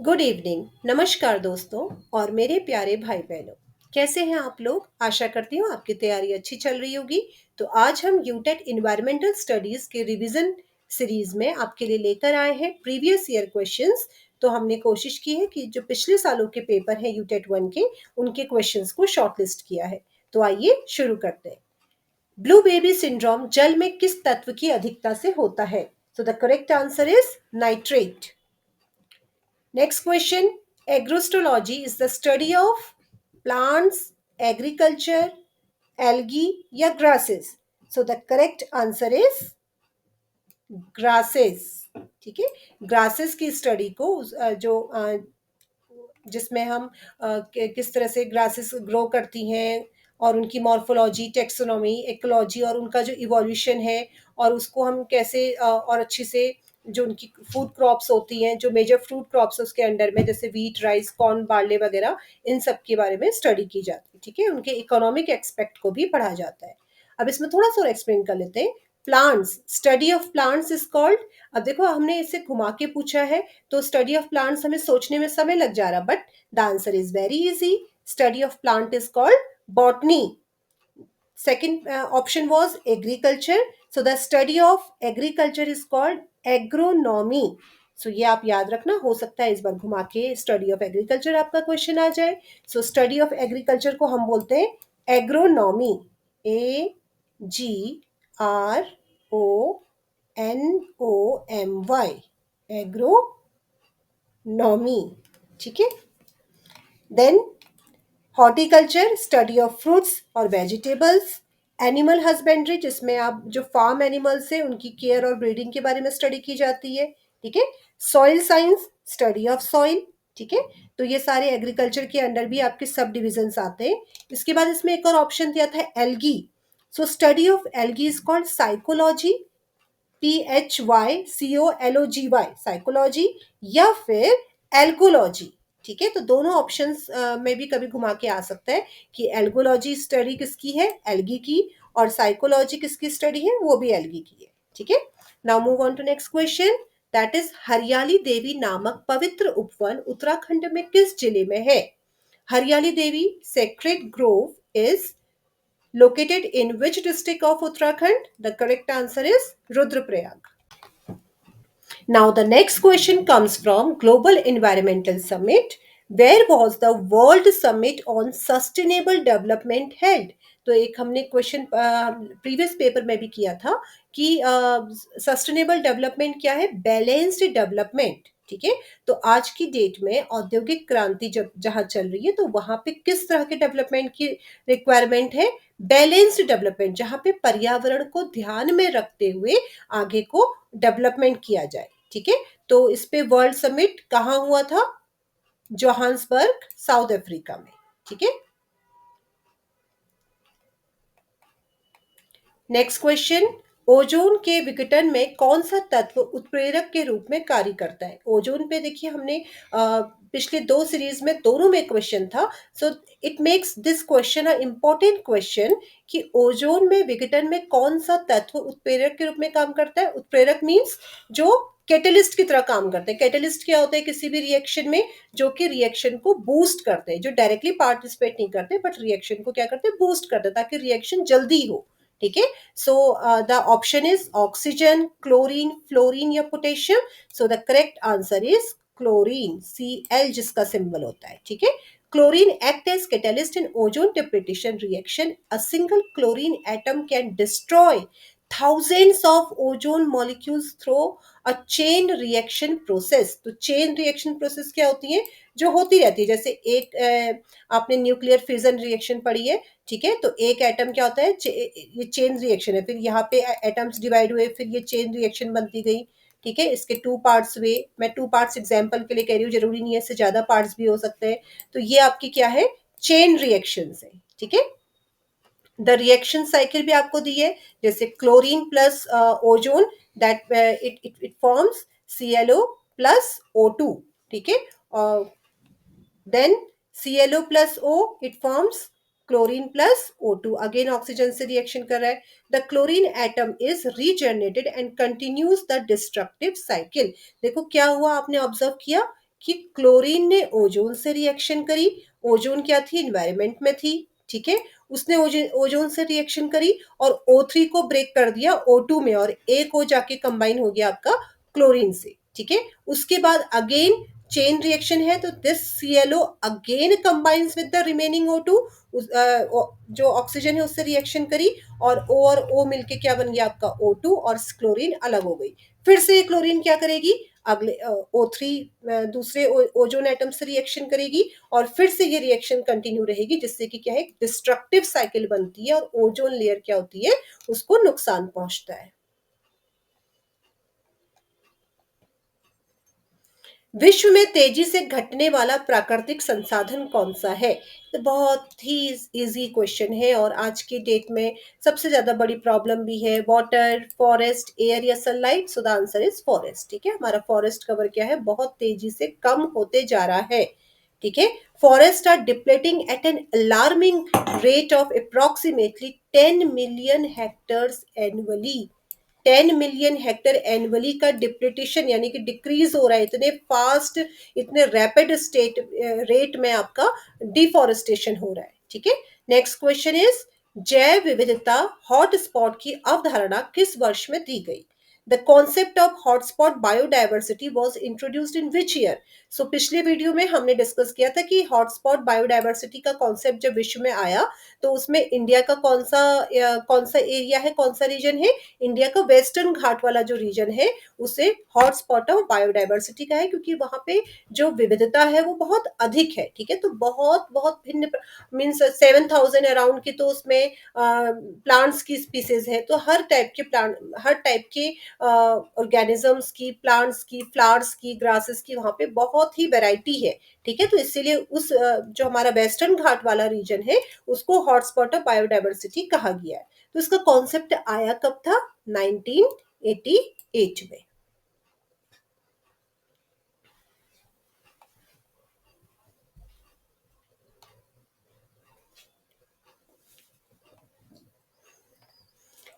Good evening. नमस्कार दोस्तों और मेरे प्यारे भाई बहनों। कैसे हैं आप लोग? आशा करती हूँ आपकी तैयारी अच्छी चल रही होगी। तो आज हम यूटेट इन्वायरमेंटल स्टडीज के रिवीजन सीरीज में आपके लिए लेकर आए हैं प्रीवियस ईयर क्वेश्चंस। तो हमने कोशिश की है कि जो पिछले सालों के पेपर हैं यूटेट 1 के, उनके क्वेश्चंस को शॉर्टलिस्ट किया है। तो आइए शुरू करते हैं। ब्लू बेबी सिंड्रोम जल में किस तत्व की अधिकता से होता है? तो the correct answer is nitrate. Next question. Agrostology is the study of plants, agriculture, algae या grasses. So the correct answer is grasses. ठीक है, grasses की स्टडी को जिसमें हम किस तरह से ग्रासेस ग्रो करती हैं और उनकी मॉर्फोलॉजी, टेक्सोनॉमी, इकोलॉजी और उनका जो इवोल्यूशन है और उसको हम कैसे और अच्छे से जो उनकी फूड क्रॉप्स होती हैं, जो मेजर फ्रूट क्रॉप्स उसके अंडर में जैसे वीट, राइस, कॉर्न, बार्ले वगैरह, इन सब के बारे में स्टडी की जाती है। ठीक है, उनके इकोनॉमिक एक्सपेक्ट को भी पढ़ा जाता है। अब इसमें थोड़ा सा और एक्सप्लेन कर लेते हैं। Plants, study of plants is called. अब देखो हमने इसे घुमा के पूछा है तो स्टडी ऑफ प्लांट्स हमें सोचने में समय लग जा रहा, but the answer is very easy. Study of plant is called botany. Second option was agriculture. So the study of agriculture is called agronomy. So ये आप याद रखना, हो सकता है इस बार घुमा के स्टडी ऑफ एग्रीकल्चर आपका क्वेश्चन आ जाए। सो स्टडी ऑफ एग्रीकल्चर को हम बोलते हैं एग्रोनॉमी। AGRONOMY, agronomy. ठीक है, then horticulture, study of fruits और वेजिटेबल्स। एनिमल हस्बेंड्री, जिसमें आप जो फार्म एनिमल्स है उनकी केयर और ब्रीडिंग के बारे में स्टडी की जाती है। ठीक है, soil science, study of soil. ठीक है, तो ये सारे एग्रीकल्चर के अंडर भी आपके सब डिविजन्स आते हैं। इसके बाद इसमें एक और ऑप्शन दिया था algae. So study of algae is called psychology, PHYCOLOGY, psychology, या फिर एल्गोलॉजी। ठीक है, तो दोनों ऑप्शंस में भी कभी घुमा के आ सकता है कि एल्गोलॉजी स्टडी किसकी है, एल्गी की, और साइकोलॉजी किसकी स्टडी है, वो भी एल्गी की है। ठीक है, now move on to next question. That is Hariyali Devi नामक पवित्र उपवन उत्तराखंड में किस जिले में है? Hariyali Devi sacred grove is located in which district of Uttarakhand? The correct answer is Rudraprayag. Now the next question comes from Global Environmental Summit. Where was the World Summit on Sustainable Development held? तो एक हमने question previous paper में भी किया था कि sustainable development क्या है, बैलेंस्ड डेवलपमेंट। ठीक है, तो आज की डेट में औद्योगिक क्रांति जब जहाँ चल रही है तो वहां पे किस तरह के डेवलपमेंट की रिक्वायरमेंट है? बैलेंस्ड डेवलपमेंट, जहाँ पे पर्यावरण को ध्यान में रखते हुए आगे को डेवलपमेंट किया जाए। ठीक है, तो इस पे वर्ल्ड समिट कहाँ हुआ था? जोहान्सबर्ग, साउथ अफ्रीका में। ठीक है, नेक्स्ट क्वेश्चन। ओजोन के विघटन में कौन सा तत्व उत्प्रेरक के रूप में कार्य करता है? ओजोन पे देखिए हमने पिछले दो सीरीज में दोनों में क्वेश्चन था। So it makes this question a important question कि ओजोन में विघटन में कौन सा तत्व उत्प्रेरक के रूप में काम करता है? उत्प्रेरक मीन्स जो कैटलिस्ट की तरह काम करते हैं। कैटलिस्ट क्या होता है किसी भी रिएक्शन में? जो कि रिएक्शन को बूस्ट करते हैं, जो डायरेक्टली पार्टिसिपेट नहीं करते बट रिएक्शन को क्या करते हैं, बूस्ट करते हैं ताकि रिएक्शन जल्दी हो। ठीक है, so the option is oxygen, chlorine, fluorine या potassium. So the correct answer is chlorine, Cl जिसका सिंबल होता है। ठीक है, chlorine act as catalyst in ozone depletion reaction. A single chlorine atom can destroy thousands of ozone molecules through a chain reaction process. तो chain reaction process क्या होती है? जो होती रहती है, जैसे एक आपने न्यूक्लियर फिजन रिएक्शन पढ़ी है। ठीक है, तो एक एटम क्या होता है, ये चेन रिएक्शन है, फिर यहाँ पे एटम्स डिवाइड हुए, फिर ये चेन रिएक्शन बनती गई। ठीक है, इसके टू पार्ट्स हुए। मैं टू पार्ट्स एग्जांपल के लिए कह रही हूँ, जरूरी नहीं है, इससे ज्यादा पार्ट्स भी हो सकते हैं। तो ये आपकी क्या है, चेन रिएक्शन है। ठीक है, द रिएक्शन साइकिल भी आपको दी है, जैसे chlorine plus ozone, that it forms ClO plus O2। ठीक है, then ClO plus O, it forms chlorine plus O2. Again oxygen से reaction कर रहा है. The chlorine atom is regenerated and continues the destructive cycle. देखो क्या हुआ, आपने ऑब्जर्व किया कि क्लोरीन ने ओजोन से रिएक्शन करी। ओजोन क्या थी? एनवायरमेंट में थी, ठीक है। उसने ओजोन से रिएक्शन करी और O3 को ब्रेक कर दिया O2 में, और एक O जाके कंबाइन हो गया आपका क्लोरीन से, ठीक है। उसके बाद अगेन चेन रिएक्शन है, तो this ClO again combines with the remaining O2, जो ऑक्सीजन है उससे रिएक्शन करी, और O और O मिलके क्या बन गया आपका O2, और क्लोरीन अलग हो गई। फिर से क्लोरीन क्या करेगी? अगले O3 दूसरे ओजोन एटम से रिएक्शन करेगी, और फिर से ये रिएक्शन कंटिन्यू रहेगी, जिससे कि क्या है, डिस्ट्रक्टिव साइकिल बनती है, और ओजोन लेयर क्या होती है, उसको नुकसान पहुंचता है। विश्व में तेजी से घटने वाला प्राकृतिक संसाधन कौन सा है? तो बहुत ही इजी क्वेश्चन है, और आज की डेट में सबसे ज्यादा बड़ी प्रॉब्लम भी है। वाटर, फॉरेस्ट, एयर या sunlight? So the answer is forest, ठीक है। हमारा फॉरेस्ट कवर क्या है, बहुत तेजी से कम होते जा रहा है, ठीक है। Forest are depleting at an alarming rate of approximately 10 million hectares annually. 10 million hectare annually का डिप्लीटेशन यानी कि डिक्रीज हो रहा है, इतने फास्ट, इतने रैपिड स्टेट रेट में आपका डिफॉरेस्टेशन हो रहा है, ठीक है। नेक्स्ट क्वेश्चन इज, जैव विविधता हॉटस्पॉट की अवधारणा किस वर्ष में दी गई? The concept of hotspot biodiversity was introduced in which year? सो पिछले वीडियो में हमने डिस्कस किया था कि हॉटस्पॉट बायोडायवर्सिटी का कॉन्सेप्ट जब विश्व में आया, तो उसमें इंडिया का कौन सा एरिया है, कौन सा रीजन है? इंडिया का वेस्टर्न घाट वाला जो रीजन है, उसे हॉटस्पॉट ऑफ बायोडायवर्सिटी का है, क्योंकि वहां पे जो विविधता है वो बहुत अधिक है, ठीक है। तो बहुत बहुत भिन्न, मीन्स 7,000 अराउंड की तो उसमें प्लांट्स की स्पीसीज है, तो हर टाइप के प्लांट, हर टाइप के ऑर्गेनिजम्स की, प्लांट्स की, फ्लावर्स की, ग्रासेस की, वहां पे बहुत ही वेराइटी है, ठीक है। तो इसीलिए उस जो हमारा वेस्टर्न घाट वाला रीजन है, उसको हॉटस्पॉट ऑफ बायोडायवर्सिटी कहा गया है। तो इसका कॉन्सेप्ट आया कब था? 1988 में।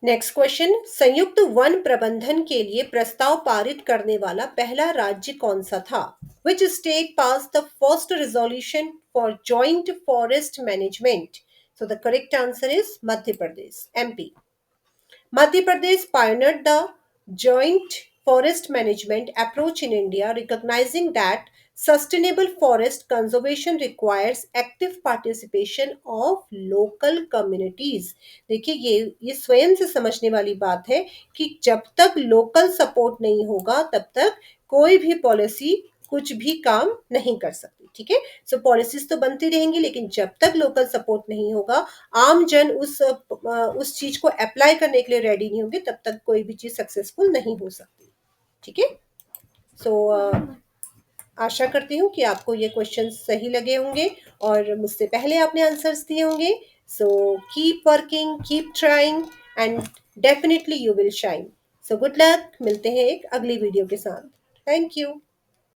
नेक्स्ट क्वेश्चन, संयुक्त वन प्रबंधन के लिए प्रस्ताव पारित करने वाला पहला राज्य कौन सा था? Which state pass the first resolution for joint forest management? So the correct answer is Madhya Pradesh, MP. Madhya Pradesh pioneered the joint forest management approach in India, recognizing that sustainable forest conservation requires active participation of local communities. देखिए, ये स्वयं से समझने वाली बात है कि जब तक लोकल सपोर्ट नहीं होगा, तब तक कोई भी पॉलिसी कुछ भी काम नहीं कर सकती, ठीक है। सो पॉलिसीज तो बनती रहेंगी, लेकिन जब तक लोकल सपोर्ट नहीं होगा, आम जन उस चीज को अप्लाई करने के लिए रेडी नहीं होंगे, तब तक कोई भी चीज सक्सेसफुल नहीं हो सकती, ठीक है। सो आशा करती हूँ कि आपको ये क्वेश्चन सही लगे होंगे, और मुझसे पहले आपने आंसर्स दिए होंगे। So keep working, keep trying, and definitely you will shine. So good luck, मिलते हैं एक अगली वीडियो के साथ। Thank you.